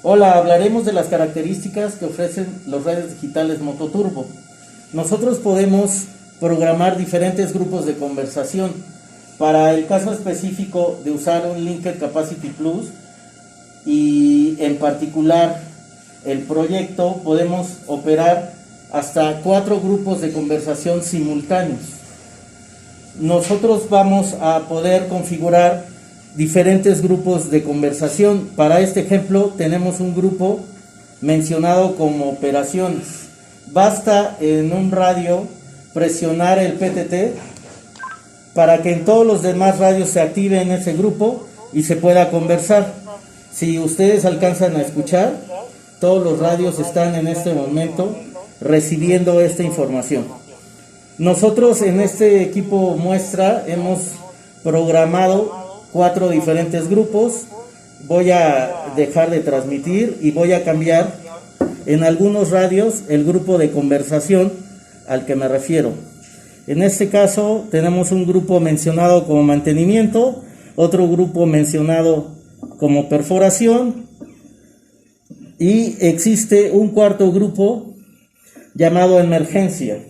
Hola, hablaremos de las características que ofrecen los radios digitales Mototurbo. Nosotros podemos programar diferentes grupos de conversación. Para el caso específico de usar un Linked Capacity Plus y en particular el proyecto, podemos operar hasta 4 grupos de conversación simultáneos. Nosotros vamos a poder configurar diferentes grupos de conversación. Para este ejemplo tenemos un grupo mencionado como operaciones. Basta en un radio presionar el PTT para que en todos los demás radios se active en ese grupo y se pueda conversar. Si ustedes alcanzan a escuchar, todos los radios están en este momento recibiendo esta información. Nosotros en este equipo muestra hemos programado 4 diferentes grupos. Voy a dejar de transmitir y voy a cambiar en algunos radios el grupo de conversación al que me refiero. En este caso tenemos un grupo mencionado como mantenimiento, otro grupo mencionado como perforación y existe un cuarto grupo llamado emergencia.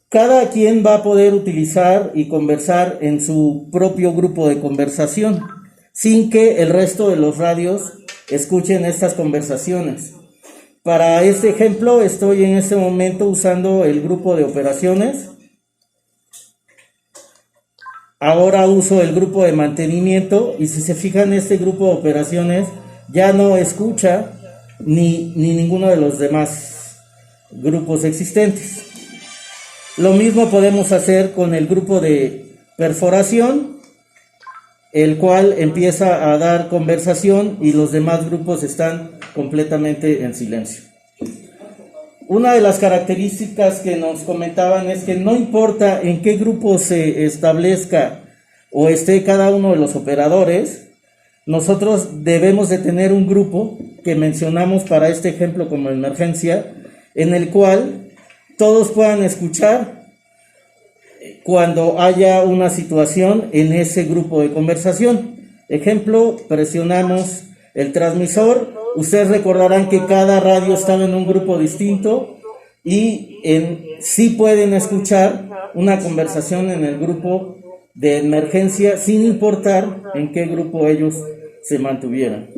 Cada quien va a poder utilizar y conversar en su propio grupo de conversación sin que el resto de los radios escuchen estas conversaciones. Para este ejemplo estoy en este momento usando el grupo de operaciones. Ahora uso el grupo de mantenimiento y si se fijan, este grupo de operaciones ya no escucha ni ninguno de los demás grupos existentes. Lo mismo podemos hacer con el grupo de perforación, el cual empieza a dar conversación y los demás grupos están completamente en silencio. Una de las características que nos comentaban es que no importa en qué grupo se establezca o esté cada uno de los operadores, nosotros debemos de tener un grupo que mencionamos para este ejemplo como emergencia, en el cual todos puedan escuchar cuando haya una situación en ese grupo de conversación. Ejemplo, presionamos el transmisor. Ustedes recordarán que cada radio estaba en un grupo distinto y sí pueden escuchar una conversación en el grupo de emergencia sin importar en qué grupo ellos se mantuvieran.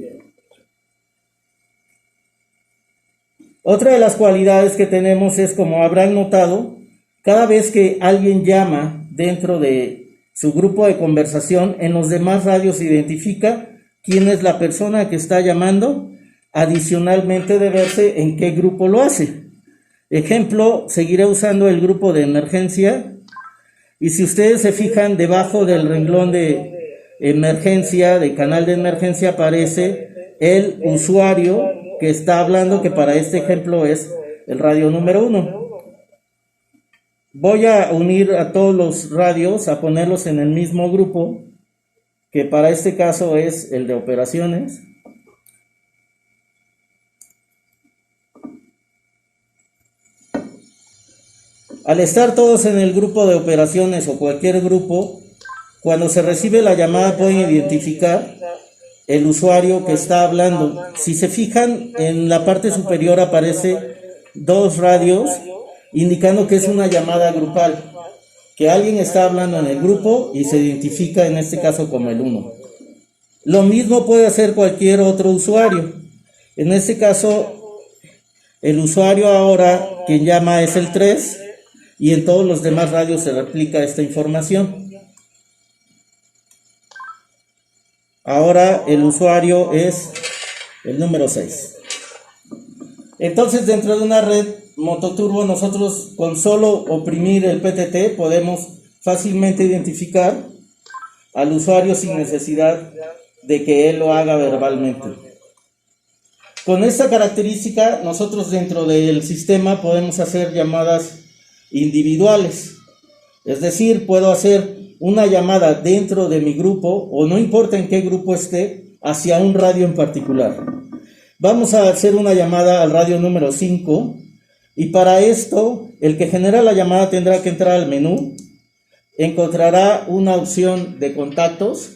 Otra de las cualidades que tenemos es, como habrán notado, cada vez que alguien llama dentro de su grupo de conversación, en los demás radios se identifica quién es la persona que está llamando, adicionalmente de verse en qué grupo lo hace. Ejemplo, seguiré usando el grupo de emergencia y si ustedes se fijan, debajo del renglón de emergencia, de canal de emergencia, aparece el usuario que está hablando, que para este ejemplo es el radio número 1. Voy a unir a todos los radios, a ponerlos en el mismo grupo, que para este caso es el de operaciones. Al estar todos en el grupo de operaciones o cualquier grupo, cuando se recibe la llamada pueden identificar el usuario que está hablando. Si se fijan, en la parte superior aparece 2 radios indicando que es una llamada grupal, que alguien está hablando en el grupo y se identifica en este caso como el 1. Lo mismo puede hacer cualquier otro usuario. En este caso, el usuario ahora quien llama es el 3 y en todos los demás radios se replica esta información. Ahora el usuario es el número 6. Entonces, dentro de una red Mototurbo, nosotros con solo oprimir el PTT podemos fácilmente identificar al usuario sin necesidad de que él lo haga verbalmente. Con esta característica, nosotros dentro del sistema podemos hacer llamadas individuales. Es decir, puedo hacer una llamada dentro de mi grupo, o no importa en qué grupo esté, hacia un radio en particular. Vamos a hacer una llamada al radio número 5, y para esto, el que genera la llamada tendrá que entrar al menú, encontrará una opción de contactos,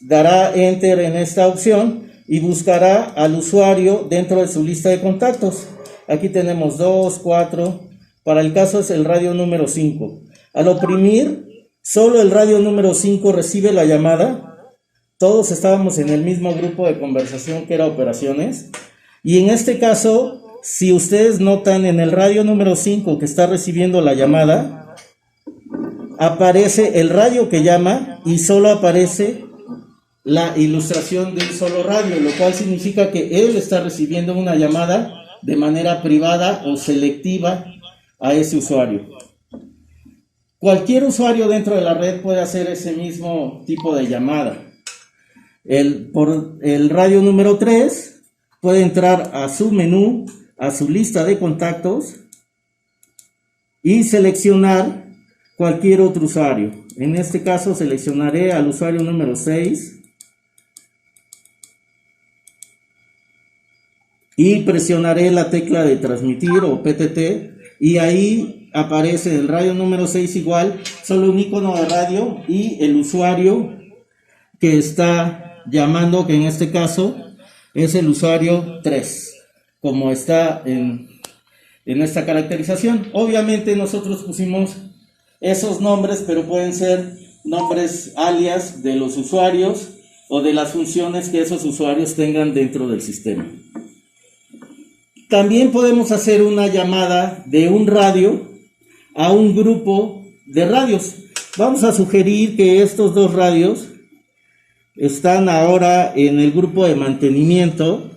dará enter en esta opción y buscará al usuario dentro de su lista de contactos. Aquí tenemos 2, 4, para el caso es el radio número 5. Al oprimir, solo el radio número 5 recibe la llamada. Todos estábamos en el mismo grupo de conversación que era operaciones. Y en este caso, si ustedes notan en el radio número 5 que está recibiendo la llamada, aparece el radio que llama y solo aparece la ilustración del solo radio, lo cual significa que él está recibiendo una llamada de manera privada o selectiva a ese usuario. Cualquier usuario dentro de la red puede hacer ese mismo tipo de llamada. Por el radio número 3 puede entrar a su menú, a su lista de contactos y seleccionar cualquier otro usuario. En este caso seleccionaré al usuario número 6 y presionaré la tecla de transmitir o PTT y ahí aparece el radio número 6 igual, solo un icono de radio y el usuario que está llamando, que en este caso es el usuario 3, como está en esta caracterización. Obviamente nosotros pusimos esos nombres, pero pueden ser nombres alias de los usuarios o de las funciones que esos usuarios tengan dentro del sistema. También podemos hacer una llamada de un radio a un grupo de radios. Vamos a sugerir que estos dos radios están ahora en el grupo de mantenimiento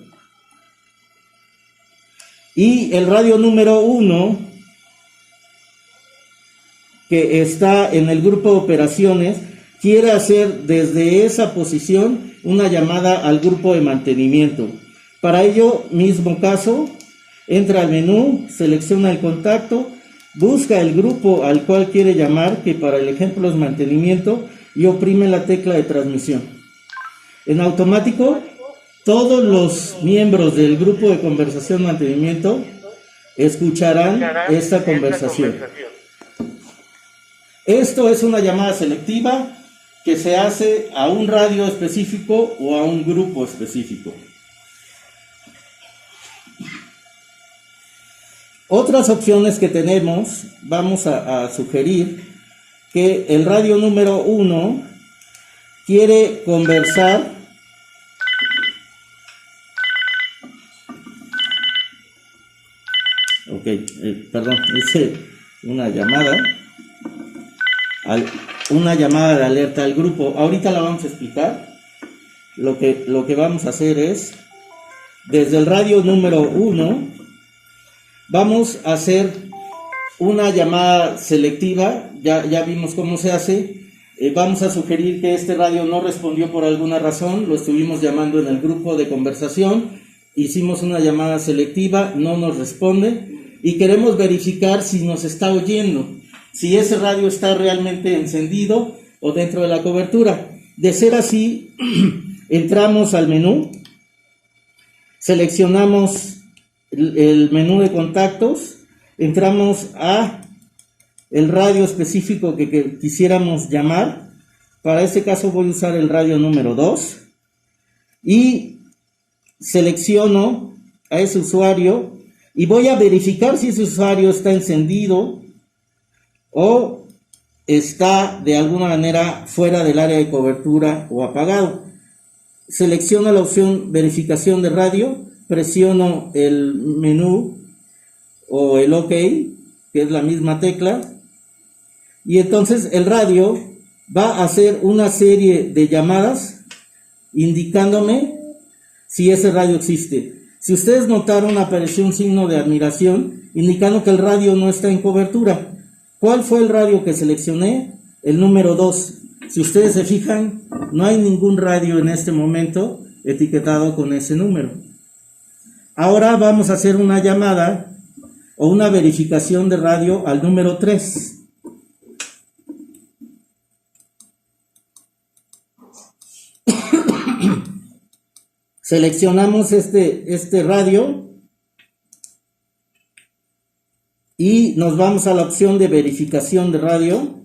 y el radio número 1, que está en el grupo de operaciones, quiere hacer desde esa posición una llamada al grupo de mantenimiento. Para ello, mismo caso, entra al menú, selecciona el contacto, busca el grupo al cual quiere llamar, que para el ejemplo es mantenimiento, y oprime la tecla de transmisión. En automático, todos los miembros del grupo de conversación mantenimiento escucharán esta conversación. Esto es una llamada selectiva que se hace a un radio específico o a un grupo específico. Otras opciones que tenemos, vamos a sugerir que el radio número 1 quiere conversar hice una llamada de alerta al grupo. Ahorita la vamos a explicar. Lo que vamos a hacer es, desde el radio número 1, vamos a hacer una llamada selectiva. Ya vimos cómo se hace. Vamos a sugerir que este radio no respondió por alguna razón. Lo estuvimos llamando en el grupo de conversación. Hicimos una llamada selectiva, no nos responde. Y queremos verificar si nos está oyendo, si ese radio está realmente encendido o dentro de la cobertura. De ser así, entramos al menú, seleccionamos el menú de contactos, entramos a el radio específico que quisiéramos llamar. Para este caso voy a usar el radio número 2 y selecciono a ese usuario y voy a verificar si ese usuario está encendido o está de alguna manera fuera del área de cobertura o apagado. Selecciono la opción verificación de radio, presiono el menú o el OK, que es la misma tecla, y entonces el radio va a hacer una serie de llamadas indicándome si ese radio existe. Si ustedes notaron, apareció un signo de admiración indicando que el radio no está en cobertura. ¿Cuál fue el radio que seleccioné? El número 2. Si ustedes se fijan, no hay ningún radio en este momento etiquetado con ese número. Ahora vamos a hacer una llamada o una verificación de radio al número 3. Seleccionamos este radio y nos vamos a la opción de verificación de radio.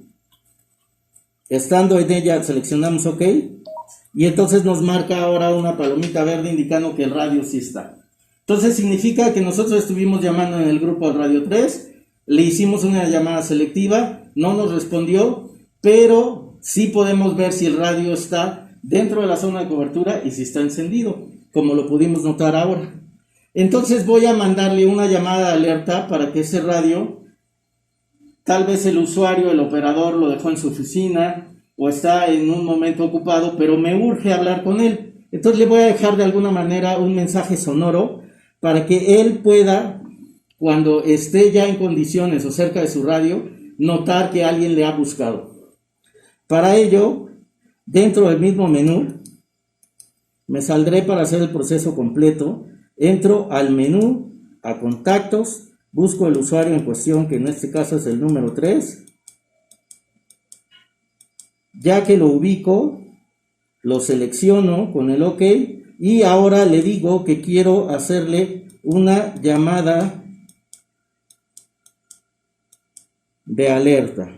Estando en ella, seleccionamos OK y entonces nos marca ahora una palomita verde indicando que el radio sí está. Entonces significa que nosotros estuvimos llamando en el grupo al radio 3, le hicimos una llamada selectiva, no nos respondió, pero sí podemos ver si el radio está dentro de la zona de cobertura y si está encendido, como lo pudimos notar ahora. Entonces voy a mandarle una llamada de alerta para que ese radio, tal vez el usuario, el operador lo dejó en su oficina o está en un momento ocupado, pero me urge hablar con él. Entonces le voy a dejar de alguna manera un mensaje sonoro para que él pueda, cuando esté ya en condiciones o cerca de su radio, notar que alguien le ha buscado. Para ello, dentro del mismo menú, me saldré para hacer el proceso completo. Entro al menú, a contactos, busco el usuario en cuestión, que en este caso es el número 3. Ya que lo ubico, lo selecciono con el OK y ahora le digo que quiero hacerle una llamada de alerta.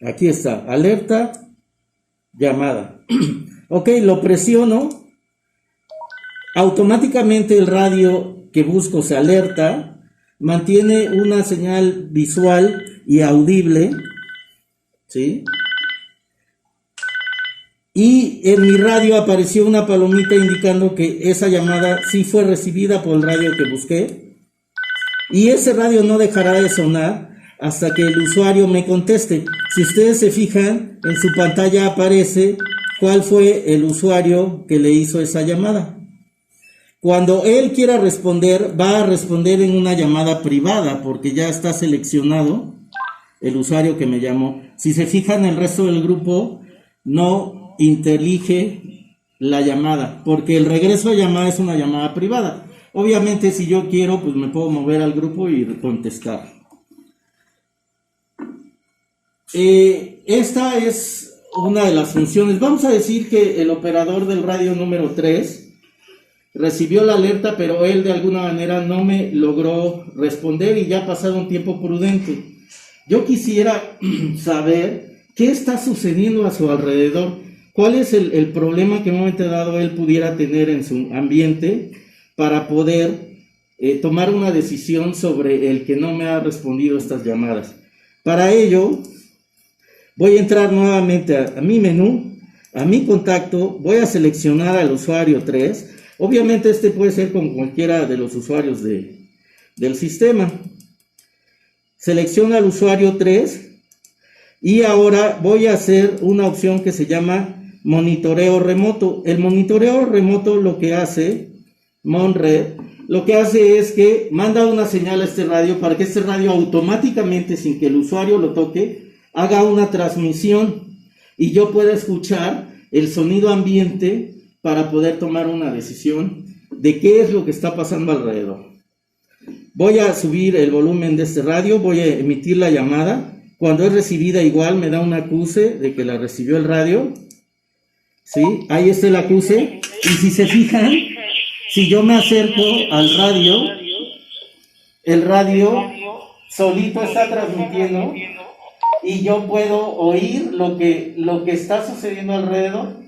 Aquí está, alerta, llamada. Ok, lo presiono. Automáticamente el radio que busco se alerta, mantiene una señal visual y audible, ¿sí? Y en mi radio apareció una palomita indicando que esa llamada sí fue recibida por el radio que busqué. Y ese radio no dejará de sonar hasta que el usuario me conteste. Si ustedes se fijan, en su pantalla aparece cuál fue el usuario que le hizo esa llamada. Cuando él quiera responder, va a responder en una llamada privada porque ya está seleccionado el usuario que me llamó. Si se fijan, el resto del grupo no intelige la llamada porque el regreso de llamada es una llamada privada. Obviamente, si yo quiero, pues me puedo mover al grupo y contestar. Esta es una de las funciones. Vamos a decir que el operador del radio número 3 recibió la alerta, pero él de alguna manera no me logró responder y ya ha pasado un tiempo prudente. Yo quisiera saber qué está sucediendo a su alrededor, cuál es el problema que en un momento dado él pudiera tener en su ambiente para poder tomar una decisión sobre el que no me ha respondido estas llamadas. Para ello, voy a entrar nuevamente a mi menú, a mi contacto, voy a seleccionar al usuario 3. Obviamente este puede ser con cualquiera de los usuarios del sistema. Selecciono al usuario 3 y ahora voy a hacer una opción que se llama monitoreo remoto. El monitoreo remoto lo que hace, MonRed, lo que hace es que manda una señal a este radio para que este radio automáticamente, sin que el usuario lo toque, haga una transmisión y yo pueda escuchar el sonido ambiente para poder tomar una decisión de qué es lo que está pasando alrededor. Voy a subir el volumen de este radio, voy a emitir la llamada. Cuando es recibida igual me da un acuse de que la recibió el radio. ¿Sí? Ahí está el acuse. Y si se fijan, si yo me acerco al radio, el radio solito está transmitiendo y yo puedo oír lo que está sucediendo alrededor.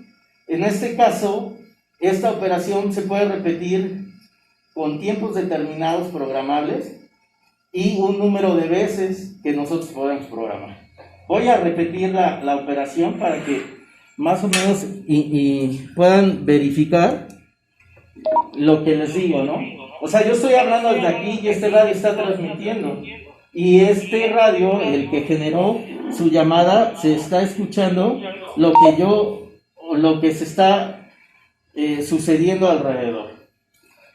En este caso, esta operación se puede repetir con tiempos determinados programables y un número de veces que nosotros podemos programar. Voy a repetir la operación para que más o menos y puedan verificar lo que les digo, ¿no? O sea, yo estoy hablando desde aquí y este radio está transmitiendo. Y este radio, el que generó su llamada, se está escuchando lo que se está sucediendo alrededor.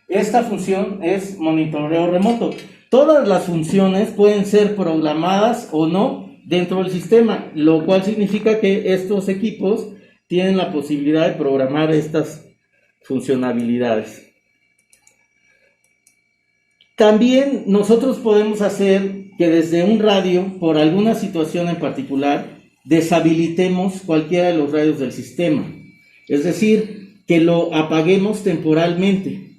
Esta función es monitoreo remoto. Todas las funciones pueden ser programadas o no dentro del sistema, lo cual significa que estos equipos tienen la posibilidad de programar estas funcionalidades. También nosotros podemos hacer que desde un radio, por alguna situación en particular, deshabilitemos cualquiera de los radios del sistema. Es decir, que lo apaguemos temporalmente.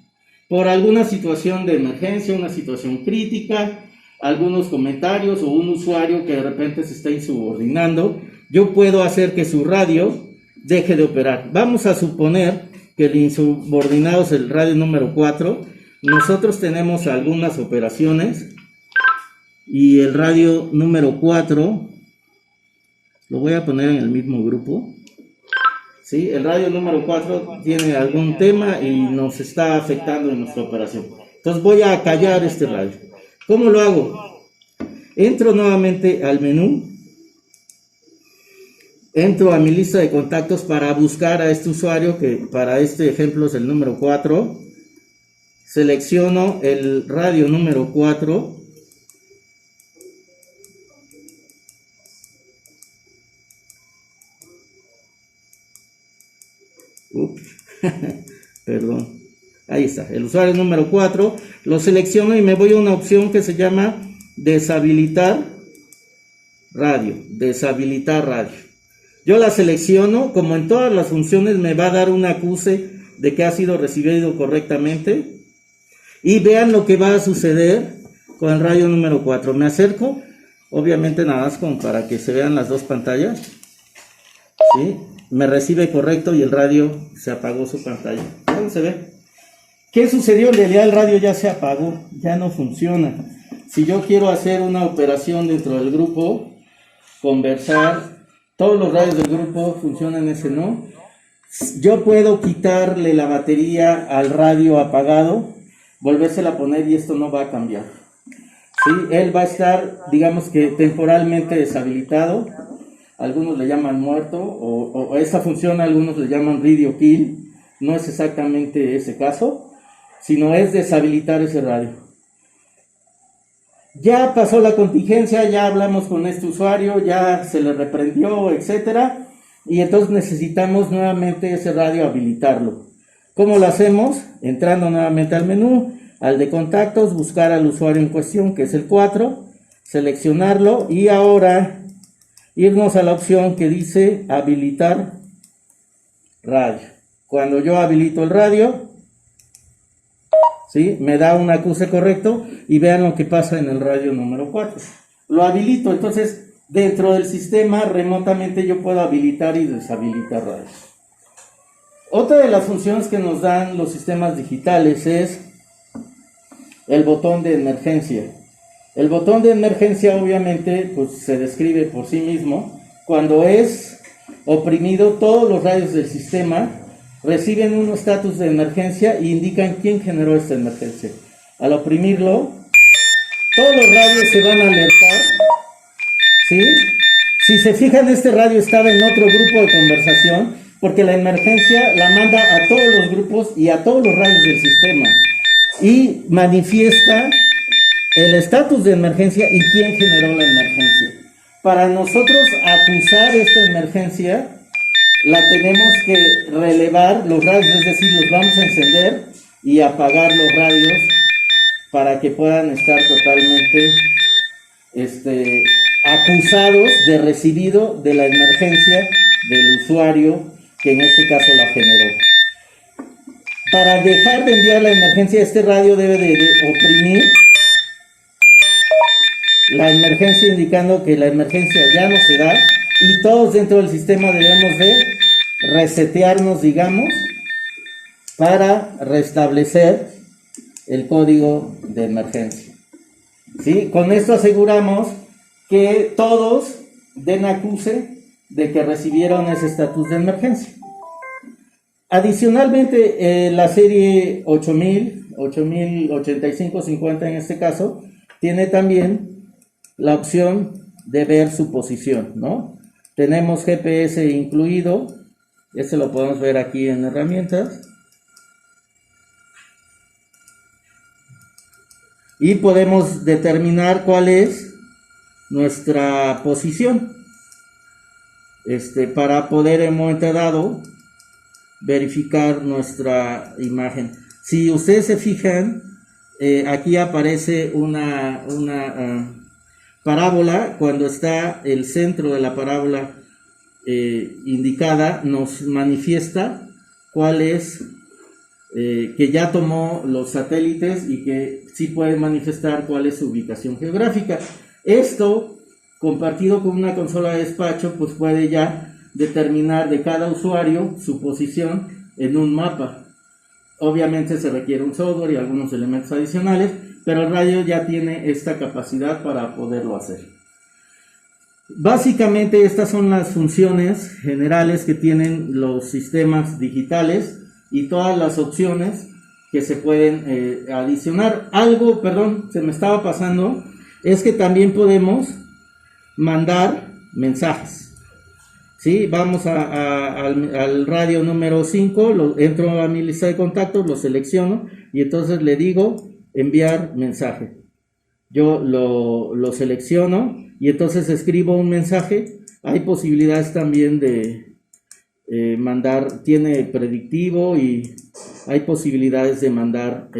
por alguna situación de emergencia, una situación crítica, algunos comentarios o un usuario que de repente se está insubordinando, yo puedo hacer que su radio deje de operar. Vamos a suponer que el insubordinado es el radio número 4. Nosotros tenemos algunas operaciones y el radio número 4 lo voy a poner en el mismo grupo. ¿Sí? El radio número 4 tiene algún tema y nos está afectando en nuestra operación. Entonces voy a callar este radio. ¿Cómo lo hago? Entro nuevamente al menú. Entro a mi lista de contactos para buscar a este usuario, que para este ejemplo es el número 4. Selecciono el radio número 4. Perdón. Ahí está, el usuario número 4. Lo selecciono y me voy a una opción que se llama deshabilitar radio. Deshabilitar radio. Yo la selecciono, como en todas las funciones me va a dar un acuse de que ha sido recibido correctamente. Y vean lo que va a suceder con el radio número 4. Me acerco, obviamente nada más como para que se vean las dos pantallas. ¿Sí? Me recibe correcto y el radio se apagó su pantalla. ¿Cómo se ve? ¿Qué sucedió? En realidad el radio ya se apagó, ya no funciona. Si yo quiero hacer una operación dentro del grupo, conversar, todos los radios del grupo funcionan, ese no. Yo puedo quitarle la batería al radio apagado, volvérsela a poner y esto no va a cambiar. ¿Sí? Él va a estar, digamos que temporalmente deshabilitado. Algunos le llaman muerto, o esta función algunos le llaman radio kill. No es exactamente ese caso, sino es deshabilitar ese radio. Ya pasó la contingencia, ya hablamos con este usuario, ya se le reprendió, etcétera, y entonces necesitamos nuevamente ese radio habilitarlo. ¿Cómo lo hacemos? Entrando nuevamente al menú, al de contactos, buscar al usuario en cuestión, que es el 4, seleccionarlo y ahora irnos a la opción que dice habilitar radio. Cuando yo habilito el radio, ¿sí? Me da un acuse correcto y vean lo que pasa en el radio número 4. Lo habilito, entonces dentro del sistema remotamente yo puedo habilitar y deshabilitar radios. Otra de las funciones que nos dan los sistemas digitales es el botón de emergencia. El botón de emergencia obviamente pues, se describe por sí mismo. Cuando es oprimido, todos los radios del sistema reciben un estatus de emergencia e indican quién generó esta emergencia. Al oprimirlo, todos los radios se van a alertar. ¿Sí? Si se fijan, este radio estaba en otro grupo de conversación porque la emergencia la manda a todos los grupos y a todos los radios del sistema y manifiesta el estatus de emergencia y quién generó la emergencia. Para nosotros acusar esta emergencia, la tenemos que relevar los radios, es decir, los vamos a encender y apagar los radios para que puedan estar totalmente acusados de recibido de la emergencia del usuario que en este caso la generó. Para dejar de enviar la emergencia, este radio debe de oprimir la emergencia indicando que la emergencia ya no se da y todos dentro del sistema debemos de resetearnos, digamos, para restablecer el código de emergencia. ¿Sí? Con esto aseguramos que todos den acuse de que recibieron ese estatus de emergencia. Adicionalmente, la serie 8550 en este caso, tiene también la opción de ver su posición, ¿no? Tenemos GPS incluido, este lo podemos ver aquí en herramientas. Y podemos determinar cuál es nuestra posición. Para poder en un momento dado verificar nuestra imagen. Si ustedes se fijan, aquí aparece una parábola. Cuando está el centro de la parábola indicada, nos manifiesta cuál es que ya tomó los satélites y que sí puede manifestar cuál es su ubicación geográfica. Esto, compartido con una consola de despacho, pues puede ya determinar de cada usuario su posición en un mapa. Obviamente se requiere un software y algunos elementos adicionales, pero el radio ya tiene esta capacidad para poderlo hacer. Básicamente estas son las funciones generales que tienen los sistemas digitales y todas las opciones que se pueden adicionar. Algo, perdón, se me estaba pasando, es que también podemos mandar mensajes. ¿Sí? Vamos al radio número 5, entro a mi lista de contactos, lo selecciono y entonces le digo enviar mensaje. Yo lo selecciono y entonces escribo un mensaje. Hay posibilidades también de mandar, tiene predictivo y hay posibilidades de mandar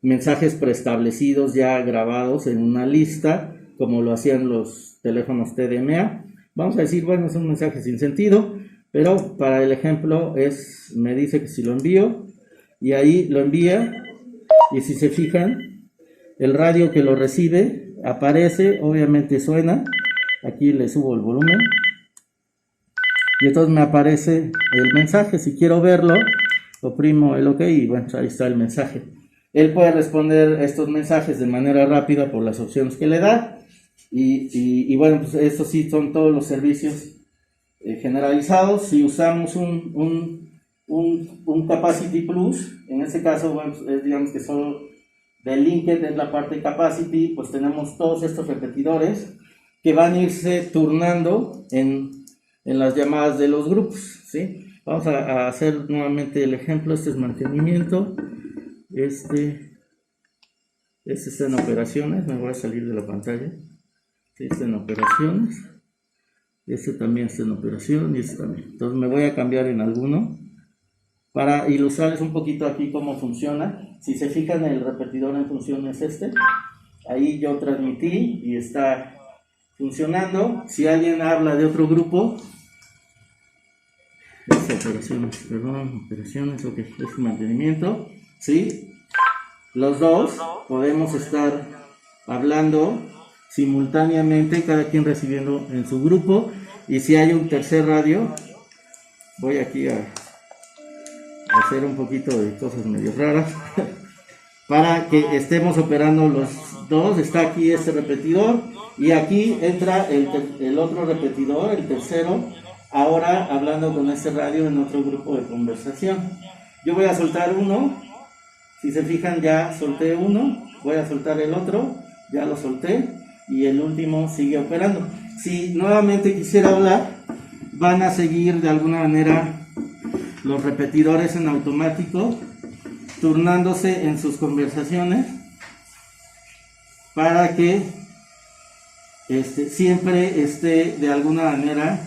mensajes preestablecidos ya grabados en una lista, como lo hacían los teléfonos TDMA. Vamos a decir, bueno, es un mensaje sin sentido, pero para el ejemplo me dice que si lo envío, y ahí lo envía, y si se fijan, el radio que lo recibe aparece, obviamente suena, aquí le subo el volumen, y entonces me aparece el mensaje. Si quiero verlo, oprimo el OK y bueno, ahí está el mensaje. Él puede responder estos mensajes de manera rápida por las opciones que le da. Y bueno, pues estos sí son todos los servicios generalizados. Si usamos un Capacity Plus, en este caso, bueno, pues digamos que solo de Linked es la parte Capacity, pues tenemos todos estos repetidores que van a irse turnando en las llamadas de los grupos, ¿sí? Vamos a hacer nuevamente el ejemplo. Este es mantenimiento, este está en operaciones. Me voy a salir de la pantalla. Este en operaciones, este también está en operación y este también. Entonces me voy a cambiar en alguno para ilustrarles un poquito aquí cómo funciona. Si se fijan, el repetidor en función es este. Ahí yo transmití y está funcionando. Si alguien habla de otro grupo, operaciones, ok, es mantenimiento, ¿sí? Los dos podemos estar hablando simultáneamente, cada quien recibiendo en su grupo. Y si hay un tercer radio, voy aquí a hacer un poquito de cosas medio raras para que estemos operando los dos. Está aquí este repetidor y aquí entra el otro repetidor, el tercero, ahora hablando con este radio en otro grupo de conversación. Yo voy a soltar uno, si se fijan ya solté uno, voy a soltar el otro, ya lo solté, y el último sigue operando. Si nuevamente quisiera hablar, van a seguir de alguna manera los repetidores en automático, turnándose en sus conversaciones para que siempre esté de alguna manera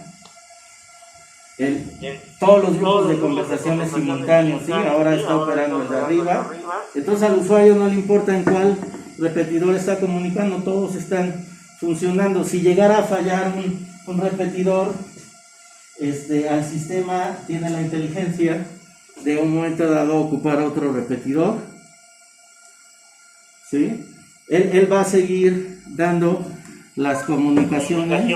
todos los grupos de conversaciones simultáneos, ¿sí? Ahora está operando desde arriba, entonces al usuario no le importa en cuál repetidor está comunicando, todos están funcionando. Si llegara a fallar un repetidor, al sistema tiene la inteligencia de un momento dado ocupar otro repetidor, ¿sí? Él va a seguir dando las comunicaciones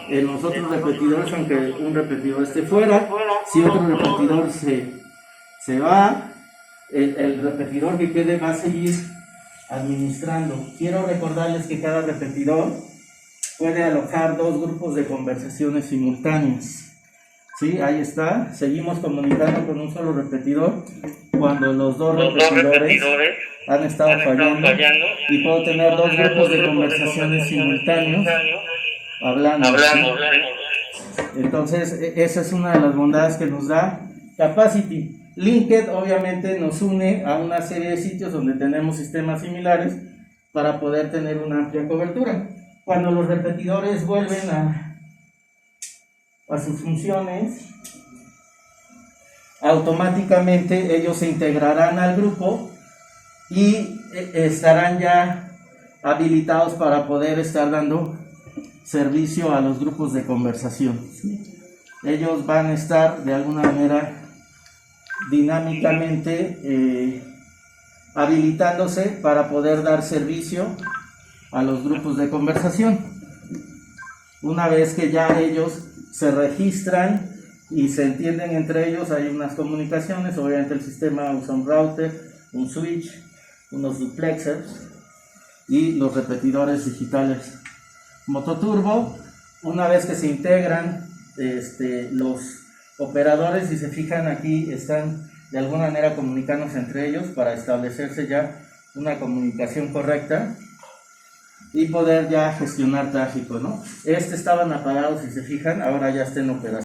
en los otros repetidores, aunque un repetidor esté fuera. Si otro repetidor se va, el repetidor que quede va a seguir administrando. Quiero recordarles que cada repetidor puede alojar dos grupos de conversaciones simultáneas. Sí, ahí está. Seguimos comunicando con un solo repetidor cuando los dos repetidores han estado fallando, y puedo tener dos grupos de conversaciones simultáneos hablando. ¿Sí? Entonces, esa es una de las bondades que nos da Capacity. Linked obviamente nos une a una serie de sitios donde tenemos sistemas similares para poder tener una amplia cobertura. Cuando los repetidores vuelven a sus funciones, automáticamente ellos se integrarán al grupo y estarán ya habilitados para poder estar dando servicio a los grupos de conversación. Ellos van a estar de alguna manera dinámicamente habilitándose para poder dar servicio a los grupos de conversación. Una vez que ya ellos se registran y se entienden entre ellos, hay unas comunicaciones. Obviamente el sistema usa un router, un switch, unos duplexers y los repetidores digitales mototurbo. Una vez que se integran los operadores, si se fijan aquí, están de alguna manera comunicándose entre ellos para establecerse ya una comunicación correcta y poder ya gestionar tráfico, ¿no? Estaban apagados, si se fijan, ahora ya está en operación.